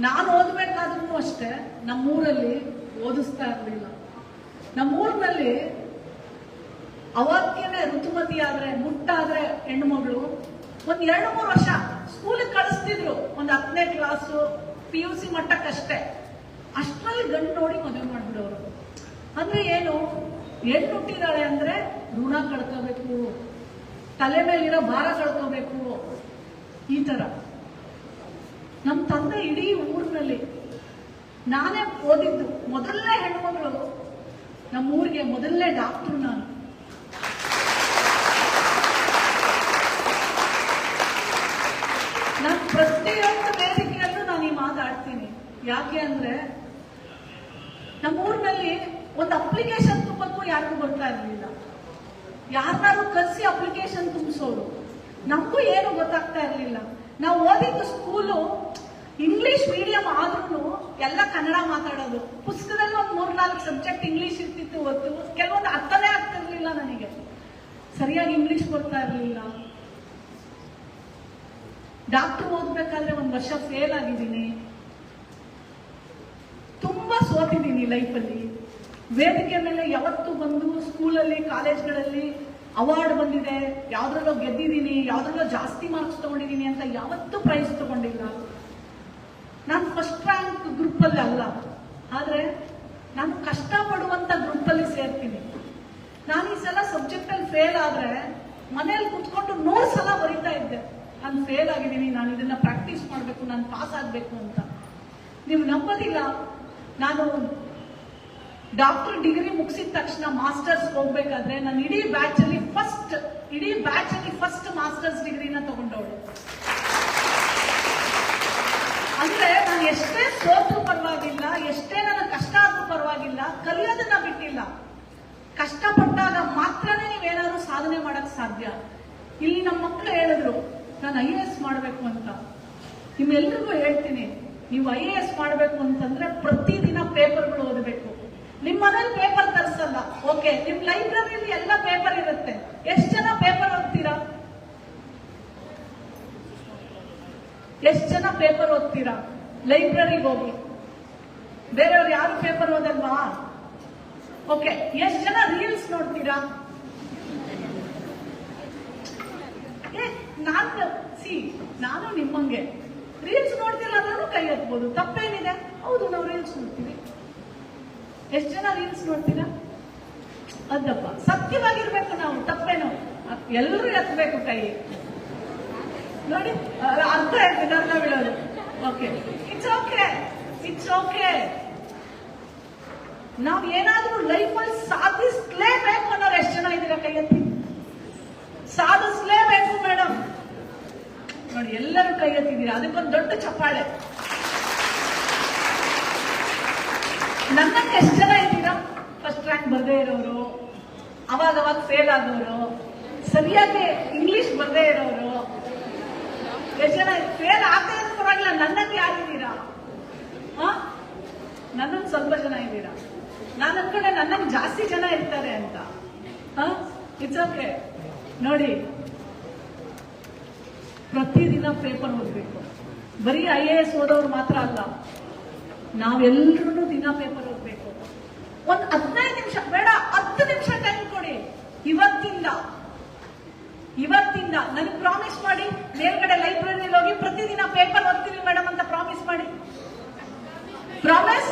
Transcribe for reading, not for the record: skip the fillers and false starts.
ನಾನು ಓದ್ಬೇಕಾದ್ರೂ ಅಷ್ಟೇ ನಮ್ಮೂರಲ್ಲಿ ಓದಿಸ್ತಾ ಇರಲಿಲ್ಲ. ನಮ್ಮೂರಿನಲ್ಲಿ ಅವತ್ತೇನೆ ಋತುಮತಿ ಆದ್ರೆ ಮುಟ್ಟಾದ್ರೆ ಹೆಣ್ಮಗಳು ಒಂದ್ 2-3 ವರ್ಷ ಸ್ಕೂಲಿಗೆ ಕಳಿಸ್ತಿದ್ರು. ಒಂದು 10ನೇ ಕ್ಲಾಸು PUC ಮಟ್ಟಕ್ಕಷ್ಟೇ. ಅಷ್ಟರಲ್ಲಿ ಗಂಡು ನೋಡಿ ಮದುವೆ ಮಾಡ್ಬಿಡೋರು. ಅಂದ್ರೆ ಏನು, ಹೆಣ್ಣು ಹುಟ್ಟಿದಾಳೆ ಅಂದ್ರೆ ಋಣ ಕಳ್ಕೋಬೇಕು, ತಲೆ ಮೇಲಿರೋ ಭಾರ ಕಳ್ಕೋಬೇಕು, ಈ ತರ. ನಮ್ಮ ತಂದೆ ಇಡೀ ಊರಿನಲ್ಲಿ ನಾನೇ ಓದಿದ್ದು ಮೊದಲನೇ ಹೆಣ್ಮಗಳು, ನಮ್ಮೂರಿಗೆ ಮೊದಲನೇ ಡಾಕ್ಟ್ರು ನಾನು. ಪ್ರತಿಯೊಂದು ವೇದಿಕೆಯಲ್ಲೂ ನಾನು ಈ ಮಾತಾಡ್ತೀನಿ. ಯಾಕೆ ಅಂದ್ರೆ ನಮ್ಮೂರಿನಲ್ಲಿ ಒಂದು ಅಪ್ಲಿಕೇಶನ್ ತುಂಬಕ್ಕೂ ಯಾರಿಗೂ ಬರ್ತಾ ಇರಲಿಲ್ಲ. ಯಾರನ್ನಾರು ಕಲಿಸಿ ಅಪ್ಲಿಕೇಶನ್ ತುಂಬಿಸೋರು. ನಮಗೂ ಏನು ಗೊತ್ತಾಗ್ತಾ ಇರಲಿಲ್ಲ. ನಾವು ಓದಿದ್ದು ಸ್ಕೂಲು ಇಂಗ್ಲಿಷ್ ಮೀಡಿಯಂ ಆದ್ರೂ ಎಲ್ಲ ಕನ್ನಡ ಮಾತಾಡೋದು. ಪುಸ್ತಕದಲ್ಲಿ ಒಂದು 3-4 ಸಬ್ಜೆಕ್ಟ್ ಇಂಗ್ಲಿಷ್ ಇರ್ತಿತ್ತು ಹೊತ್ತು ಕೆಲವೊಂದು ಅರ್ಥನೇ ಆಗ್ತಿರ್ಲಿಲ್ಲ. ನನಗೆ ಸರಿಯಾಗಿ ಇಂಗ್ಲಿಷ್ ಬರ್ತಾ ಇರಲಿಲ್ಲ. ಡಾಕ್ಟರ್ ಓದ್ಬೇಕಾದ್ರೆ 1 ವರ್ಷ ಫೇಲ್ ಆಗಿದ್ದೀನಿ. ತುಂಬಾ ಸೋತಿದ್ದೀನಿ ಲೈಫಲ್ಲಿ. ವೇದಿಕೆ ಮೇಲೆ ಯಾವತ್ತು ಬಂದು ಸ್ಕೂಲಲ್ಲಿ ಕಾಲೇಜ್ಗಳಲ್ಲಿ ಅವಾರ್ಡ್ ಬಂದಿದೆ, ಯಾವ್ದ್ರಲ್ಲೋ ಗೆದ್ದಿದ್ದೀನಿ, ಯಾವ್ದ್ರಲ್ಲೋ ಜಾಸ್ತಿ ಮಾರ್ಕ್ಸ್ ತಗೊಂಡಿದ್ದೀನಿ ಅಂತ ಯಾವತ್ತೂ ಪ್ರೈಸ್ ತಗೊಂಡಿಲ್ಲ. ನಾನು ಫಸ್ಟ್ ರ್ಯಾಂಕ್ ಗ್ರೂಪ್ ಅಲ್ಲಿ ಅಲ್ಲ, ಆದ್ರೆ ನಾನು ಕಷ್ಟಪಡುವಂತ ಗ್ರೂಪ್ ಅಲ್ಲಿ ಸೇರ್ತೀನಿ. ನಾನು ಈ ಸಲ ಸಬ್ಜೆಕ್ಟ್ ಅಲ್ಲಿ ಫೇಲ್ ಆದ್ರೆ ಮನೇಲಿ ಕುತ್ಕೊಂಡು 100 ಸಲ ಬರೀತಾ ಇದ್ದೆ, ನಾನು ಫೇಲ್ ಆಗಿದ್ದೀನಿ, ನಾನು ಇದನ್ನ ಪ್ರಾಕ್ಟೀಸ್ ಮಾಡಬೇಕು, ನಾನು ಪಾಸ್ ಆಗಬೇಕು ಅಂತ. ನೀವು ನಂಬೋದಿಲ್ಲ, ನಾನು ಡಾಕ್ಟರ್ ಡಿಗ್ರಿ ಮುಗಿಸಿದ ತಕ್ಷಣ ಮಾಸ್ಟರ್ಸ್ ಹೋಗ್ಬೇಕಾದ್ರೆ ನಾನು ಇಡೀ ಬ್ಯಾಚ್ ಅಲ್ಲಿ ಫಸ್ಟ್ ಮಾಸ್ಟರ್ಸ್ ಡಿಗ್ರಿನ ತಗೊಂಡವಳು. ಅಂದ್ರೆ ನಾನು ಎಷ್ಟೇ ಸೋತ್ರು ಪರವಾಗಿಲ್ಲ, ಎಷ್ಟೇ ನನಗೆ ಕಷ್ಟ ಆದ್ರೂ ಪರವಾಗಿಲ್ಲ, ಕಲಿಯೋದನ್ನ ಬಿಟ್ಟಿಲ್ಲ. ಕಷ್ಟಪಟ್ಟಾಗ ಮಾತ್ರನೇ ನೀವೇನಾದ್ರೂ ಸಾಧನೆ ಮಾಡಕ್ ಸಾಧ್ಯ. ಇಲ್ಲಿ ನಮ್ಮ ಮಕ್ಕಳು ಹೇಳಿದ್ರು ನಾನು IAS ಮಾಡಬೇಕು ಅಂತ. ನಿಮ್ಮೆಲ್ರಿಗೂ ಹೇಳ್ತೀನಿ, ನೀವು IAS ಮಾಡಬೇಕು ಅಂತಂದ್ರೆ ಪ್ರತಿದಿನ ಪೇಪರ್ಗಳು ಓದಬೇಕು. ನಿಮ್ಮ ಮನೇಲಿ ಪೇಪರ್ ತರಿಸಲ್ಲ, ಓಕೆ, ನಿಮ್ ಲೈಬ್ರರಿಯಲ್ಲಿ ಎಲ್ಲ ಪೇಪರ್ ಇರುತ್ತೆ. ಎಷ್ಟು ಜನ ಪೇಪರ್ ಓದ್ತೀರಾ? ಎಷ್ಟು ಜನ ಪೇಪರ್ ಓದ್ತೀರಾ? ಲೈಬ್ರರಿಗೆ ಹೋಗಿ. ಬೇರೆಯವ್ರು ಯಾರು ಪೇಪರ್ ಓದಲ್ವಾ? ಓಕೆ, ಎಷ್ಟು ಜನ ರೀಲ್ಸ್ ನೋಡ್ತೀರಾ? ನಾನು ನಿಮ್ಮಂಗೆ ರೀಲ್ಸ್ ನೋಡ್ತಿಲ್ಲ ಅಂದ್ರೂ ಕೈ ಎತ್ಬೋದು, ತಪ್ಪೇನಿದೆ? ಹೌದು, ನಾವು ರೀಲ್ಸ್ ನೋಡ್ತೀವಿ. ಎಷ್ಟು ಜನ ರೀಲ್ಸ್ ನೋಡ್ತೀರಾ? ಅದಪ್ಪ, ಸತ್ಯವಾಗಿರ್ಬೇಕು ನಾವು, ತಪ್ಪೇನು? ಎಲ್ಲರೂ ಎತ್ತಬೇಕು ಕೈ. ನೋಡಿ, ಅರ್ಥ ಆಯ್ತು ನರ್ನ ಬಿಡೋದು. Okay, it's okay. ನಾವ್ ಏನಾದ್ರೂ ಲೈಫಲ್ಲಿ ಸಾಧಿಸ್ಲೇಬೇಕು ಅನ್ನೋರು ಎಷ್ಟು ಜನ ಇದ್ದೀರಾ? ಕೈ ಎತ್ತಿ. ಸಾಧಿಸ್ಲೇಬೇಕು ಮೇಡಮ್. ನೋಡಿ, ಎಲ್ಲರೂ ಕೈ ಎತ್ತಿದ್ದೀರಾ, ಅದಕ್ಕೊಂದು ದೊಡ್ಡ ಚಪ್ಪಾಳೆ. ನನ್ನಂಗೆ ಎಷ್ಟು ಜನ ಇದ್ದೀರಾ? ಫಸ್ಟ್ ರ್ಯಾಂಕ್ ಬರ್ದೇ ಇರೋರು, ಅವಾಗ ಫೇಲ್ ಆದವರು, ಸರಿಯಾಗಿ ಇಂಗ್ಲಿಷ್ ಬರ್ದೇ ಇರೋರು, ಎಷ್ಟು ಜನ ಫೇಲ್ ಆಗದೆ ಇರೋ ಪರವಾಗಿಲ್ಲ, ನನ್ನಂಗೆ ಯಾರಿದ್ದೀರಾ? ನನ್ನಂಗೆ ಸ್ವಲ್ಪ ಜನ ಇದ್ದೀರಾ. ನಾನು ಅನ್ಕೊಂಡೆ ನನ್ನಂಗೆ ಜಾಸ್ತಿ ಜನ ಇರ್ತಾರೆ ಅಂತ. It's okay. ನೋಡಿ, ಪ್ರತಿದಿನ ಪೇಪರ್ ಓದಬೇಕು. ಬರೀ IAS ಓದೋರು ಮಾತ್ರ ಅಲ್ಲ, ನಾವೆಲ್ಲರೂ ದಿನ ಪೇಪರ್ ಓದಬೇಕು. ಒಂದು 15 ನಿಮಿಷ ಬೇಡ, 10 ನಿಮಿಷ ಟೈಮ್ ಕೊಡಿ. ಇವತ್ತಿಂದ ನನಗೆ ಪ್ರಾಮಿಸ್ ಮಾಡಿ, ಮೇಲ್ಗಡೆ ಲೈಬ್ರರಿಲಿ ಹೋಗಿ ಪ್ರತಿದಿನ ಪೇಪರ್ ಓದ್ತೀವಿ ಮೇಡಮ್ ಅಂತ ಪ್ರಾಮಿಸ್ ಮಾಡಿ. ಪ್ರಾಮಿಸ್?